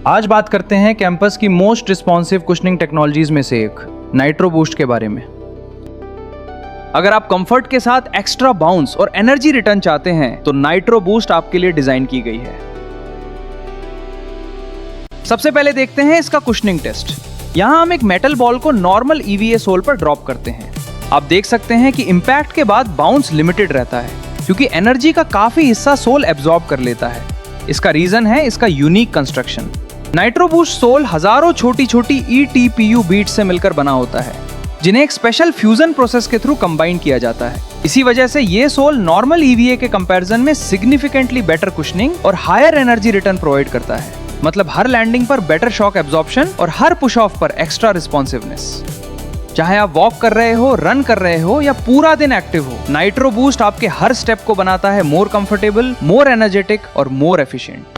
आज बात करते हैं कैंपस की मोस्ट रिस्पॉन्सिव कुशनिंग टेक्नोलॉजीज में से एक नाइट्रो बूस्ट के बारे में। अगर आप कंफर्ट के साथ एक्स्ट्रा बाउंस और एनर्जी रिटर्न चाहते हैं तो नाइट्रो बूस्ट आपके लिए डिजाइन की गई है। सबसे पहले देखते हैं इसका कुशनिंग टेस्ट। यहां हम एक मेटल बॉल को नॉर्मल EVA सोल पर ड्रॉप करते हैं। आप देख सकते हैं कि इंपैक्ट के बाद बाउंस लिमिटेड रहता है क्योंकि एनर्जी का काफी हिस्सा सोल एब्जॉर्ब कर लेता है। इसका रीजन है इसका unique construction. Nitro boost sole हजारों छोटी छोटी ETPU बीट्स से मिलकर बना होता है जिन्हें एक स्पेशल फ्यूजन प्रोसेस के थ्रू कंबाइन किया जाता है। इसी वजह से ये सोल नॉर्मल EVA के कंपैरिजन में सिग्निफिकेंटली बेटर कुशनिंग और हायर एनर्जी रिटर्न प्रोवाइड करता है। मतलब हर लैंडिंग पर बेटर शॉक एब्जॉर्प्शन और हर पुश ऑफ पर एक्स्ट्रा रिस्पॉन्सिवनेस। चाहे आप वॉक कर रहे हो, रन कर रहे हो या पूरा दिन एक्टिव हो, नाइट्रो बूस्ट आपके हर स्टेप को बनाता है मोर कंफर्टेबल, मोर एनर्जेटिक और मोर एफिशिएंट।